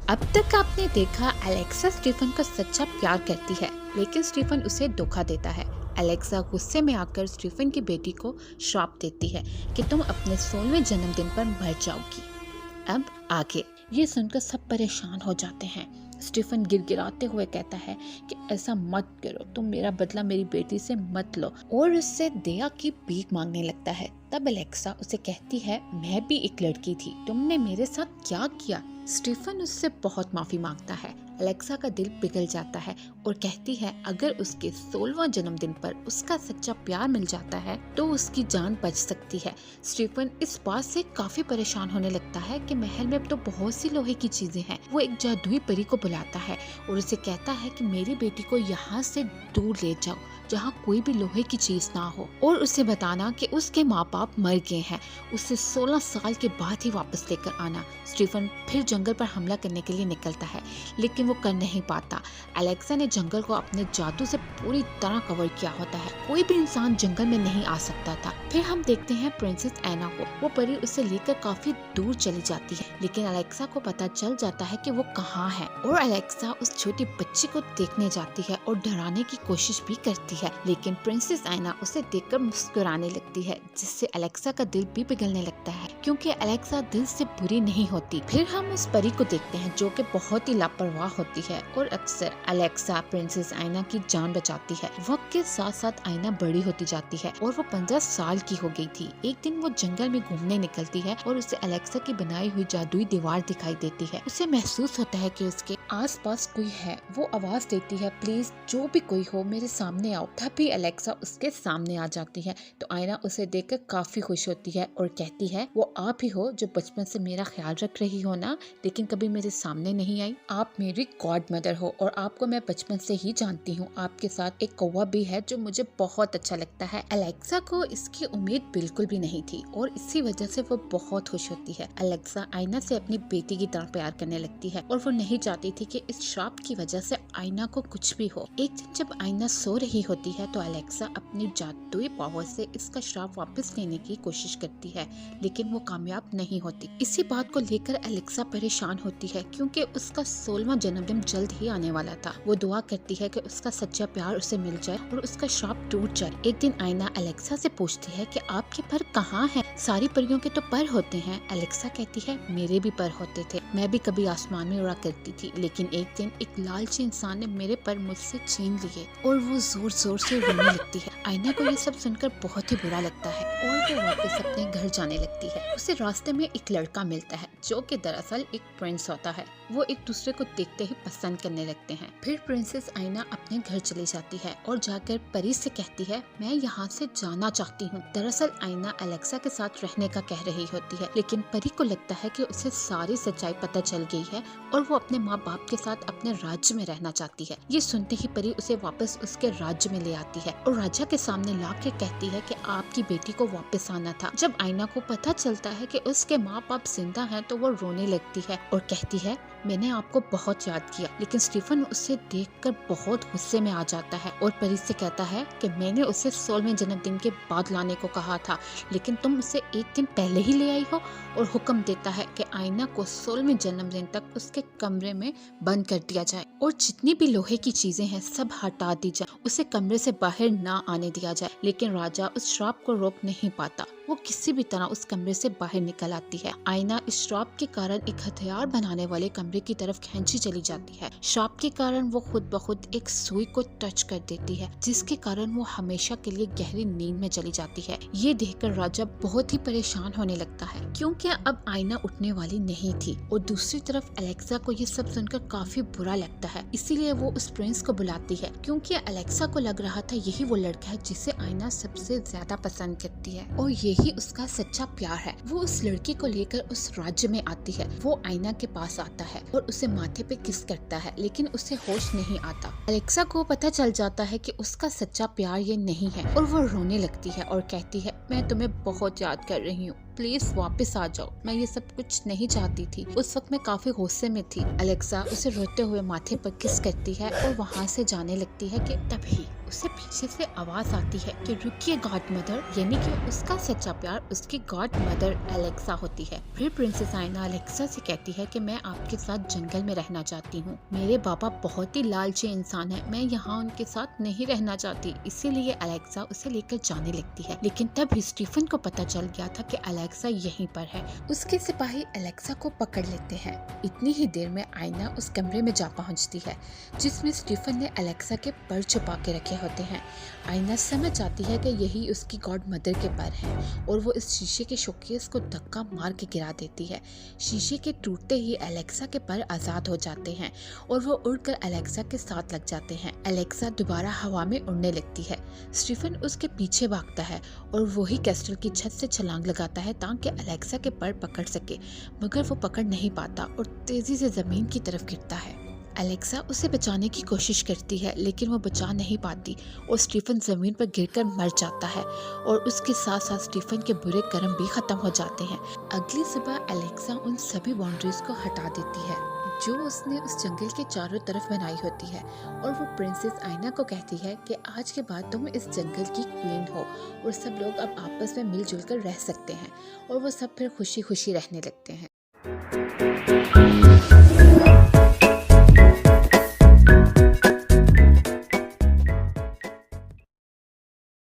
अब तक आपने देखा एलेक्सा स्टीफन का सच्चा प्यार करती है, लेकिन स्टीफन उसे धोखा देता है। एलेक्सा गुस्से में आकर स्टीफन की बेटी को श्राप देती है कि तुम अपने 16वें जन्मदिन पर मर जाओगी। अब आगे ये सुनकर सब परेशान हो जाते हैं। स्टीफन गिड़गिड़ाते हुए कहता है कि ऐसा मत करो, तुम मेरा बदला मेरी बेटी से मत लो, और उससे दया की भीख मांगने लगता है। तब एलेक्सा उसे कहती है, मैं भी एक लड़की थी, तुमने मेरे साथ क्या किया। स्टीफन उससे बहुत माफी मांगता है। एलेक्सा का दिल पिघल जाता है और कहती है अगर उसके 16वां जन्मदिन पर उसका सच्चा प्यार मिल जाता है तो उसकी जान बच सकती है। स्टीफन इस बात से काफी परेशान होने लगता है कि महल में अब तो बहुत सी लोहे की चीजें हैं। वो एक जादुई परी को बुलाता है और उसे कहता है कि मेरी बेटी को यहाँ से दूर ले जाओ जहाँ कोई भी लोहे की चीज ना हो, और उसे बताना कि उसके माँ बाप मर गए हैं, उसे 16 साल के बाद ही वापस लेकर आना। स्टीफन फिर जंगल पर हमला करने के लिए निकलता है, लेकिन वो कर नहीं पाता। एलेक्सा ने जंगल को अपने जादू से पूरी तरह कवर किया होता है, कोई भी इंसान जंगल में नहीं आ सकता था। फिर हम देखते हैं प्रिंसेस ऐना को। वो परी उसे लेकर काफी दूर चली जाती है, लेकिन एलेक्सा को पता चल जाता है कि वो कहाँ है, और एलेक्सा उस छोटी बच्ची को देखने जाती है और डराने की कोशिश भी करती है, लेकिन प्रिंसेस ऐना उसे देखकर मुस्कुराने लगती है, जिससे एलेक्सा का दिल भी पिघलने लगता है, क्योंकि एलेक्सा दिल से बुरी नहीं होती। फिर हम उस परी को देखते हैं जो कि बहुत ही लापरवाह होती है और अक्सर एलेक्सा प्रिंसेस ऐना की जान बचाती है। वक्त के साथ साथ ऐना बड़ी होती जाती है और वो 15 साल की हो गई थी। एक दिन वो जंगल में घूमने निकलती है और उसे एलेक्सा की बनाई हुई जादुई दीवार दिखाई देती है। उसे महसूस होता है कि उसके आसपास कोई है। वो आवाज देती है, प्लीज जो भी कोई हो मेरे सामने आओ। तभी एलेक्सा उसके सामने आ जाती है तो ऐना उसे देखकर काफी खुश होती है और कहती है, वो आप ही हो जो बचपन से मेरा ख्याल रख रही हो ना, लेकिन कभी मेरे सामने नहीं आई। आप मेरी गॉड मदर हो और आपको मैं बचपन से ही जानती हूँ। आपके साथ एक कौवा भी है जो मुझे बहुत अच्छा लगता है। एलेक्सा को इसकी उम्मीद बिल्कुल भी नहीं थी और इसी वजह से वो बहुत खुश होती है। एलेक्सा ऐना से अपनी बेटी की तरह प्यार करने लगती है और वो नहीं चाहती थी कि इस श्राप की वजह से ऐना को कुछ भी हो। एक दिन जब ऐना सो रही होती है तो एलेक्सा अपनी जादुई पावर से इसका श्राप वापस लेने की कोशिश करती है, लेकिन वो कामयाब नहीं होती। इसी बात को लेकर एलेक्सा परेशान होती है क्योंकि उसका 16वां जन्मदिन जल्द ही आने वाला था। वो दुआ करती है कि उसका सच्चा प्यार उसे मिल जाए और उसका श्राप टूट जाए। एक दिन ऐना एलेक्सा से पूछती है कि आपके पर कहाँ हैं? सारी परियों के तो पर होते हैं। एलेक्सा कहती है, मेरे भी पर होते थे, मैं भी कभी आसमान में उड़ा करती थी, लेकिन एक दिन एक लालची इंसान ने मेरे पर मुझसे छीन लिए, और वो जोर जोर से रोने लगती है। ऐना को ये सब सुनकर बहुत ही बुरा लगता है और वो वापस अपने घर जाने लगती है। उसे रास्ते में एक लड़का मिलता है जो कि दरअसल एक प्रिंस होता है। वो एक दूसरे को देखते ही पसंद करने लगते हैं। फिर प्रिंसेस ऐना अपने घर चली जाती है और जाकर परी से कहती है, मैं यहाँ से जाना चाहती हूँ। दरअसल ऐना एलेक्सा के साथ रहने का कह रही होती है, लेकिन परी को लगता है कि उसे सारी सच्चाई पता चल गई है और वो अपने माँ बाप के साथ अपने राज्य में रहना चाहती है। ये सुनते ही परी उसे वापस उसके राज्य में ले आती है और राजा के सामने ला के कहती है कि आपकी बेटी को वापस आना था। जब ऐना को पता चलता है कि उसके माँ बाप जिंदा हैं तो वो रोने लगती है और कहती है, मैंने आपको बहुत याद किया। लेकिन स्टीफन उसे देखकर बहुत गुस्से में आ जाता है और परी से कहता है कि मैंने उसे 16वें जन्मदिन के बाद लाने को कहा था, लेकिन तुम उसे एक दिन पहले ही ले आई हो, और हुक्म देता है कि ऐना को 16वें जन्मदिन तक उसके कमरे में बंद कर दिया जाए और जितनी भी लोहे की चीजें हैं सब हटा दी जाए, उसे कमरे से बाहर ना आने दिया जाए। लेकिन राजा उस श्राप को रोक नहीं पाता। वो किसी भी तरह उस कमरे से बाहर निकल आती है। ऐना इस श्राप के कारण एक हथियार बनाने वाले कमरे की तरफ खींची चली जाती है। श्राप के कारण वो खुद ब खुद एक सुई को टच कर देती है, जिसके कारण वो हमेशा के लिए गहरी नींद में चली जाती है। ये देखकर राजा बहुत ही परेशान होने लगता है क्योंकि अब ऐना उठने वाली नहीं थी, और दूसरी तरफ एलेक्सा को ये सब सुनकर काफी बुरा लगता है। इसीलिए वो उस प्रिंस को बुलाती है क्योंकि एलेक्सा को लग रहा था यही वो लड़का है जिसे ऐना सबसे ज्यादा पसंद करती है और यही उसका सच्चा प्यार है। वो उस लड़की को लेकर उस राज्य में आती है। वो ऐना के पास आता है और उसे माथे पे किस करता है, लेकिन उसे होश नहीं आता। एलेक्सा को पता चल जाता है कि उसका सच्चा प्यार ये नहीं है और वो रोने लगती है और कहती है, मैं तुम्हें बहुत याद कर रही हूँ, प्लीज वापस आ जाओ, मैं ये सब कुछ नहीं चाहती थी। उस वक्त मैं काफी गुस्से में थी। एलेक्सा उसे रोते हुए माथे पर किस करती है और वहाँ से जाने लगती है कि तभी उसे पीछे से आवाज आती है कि रुकिए गॉड मदर, यानी कि उसका सच्चा प्यार उसकी गॉड मदर एलेक्सा होती है। फिर प्रिंसेस आयना एलेक्सा से कहती है कि मैं आपके साथ जंगल में रहना चाहती हूँ। मेरे पापा बहुत ही लालची इंसान है, मैं यहाँ उनके साथ नहीं रहना चाहती। इसीलिए एलेक्सा उसे लेकर जाने लगती है। लेकिन तभी स्टीफन को पता चल गया था कि एलेक्सा यहीं पर है। उसके सिपाही एलेक्सा को पकड़ लेते हैं। इतनी ही देर में आयना उस कमरे में जा पहुंचती है जिसमें स्टीफन ने एलेक्सा के पर छुपा के रखे होते हैं। आयना समझ जाती है कि यही उसकी गॉड मदर के पर हैं और वो इस शीशे के शोकेस को धक्का मार के गिरा देती है। शीशे के टूटते ही एलेक्सा के पर आजाद हो जाते हैं और वो उड़कर एलेक्सा के साथ लग जाते हैं। एलेक्सा दोबारा हवा में उड़ने लगती है। स्टीफन उसके पीछे भागता है और वही कैस्टल की छत से छलांग लगाता है ताकि एलेक्सा के पर पकड़ सके, मगर वो पकड़ नहीं पाता और तेजी से जमीन की तरफ गिरता है। एलेक्सा उसे बचाने की कोशिश करती है लेकिन वो बचा नहीं पाती और स्टीफन जमीन पर गिरकर मर जाता है और उसके साथ साथ स्टीफन के बुरे कर्म भी खत्म हो जाते हैं। अगली सुबह एलेक्सा उन सभी बाउंड्रीज को हटा देती है जो उसने उस जंगल के चारों तरफ बनाई होती है और वो प्रिंसेस आयना को कहती है कि आज के बाद तुम इस जंगल की क्वीन हो और सब लोग अब आपस में मिलजुल कर रह सकते हैं और वो सब फिर खुशी खुशी रहने लगते हैं।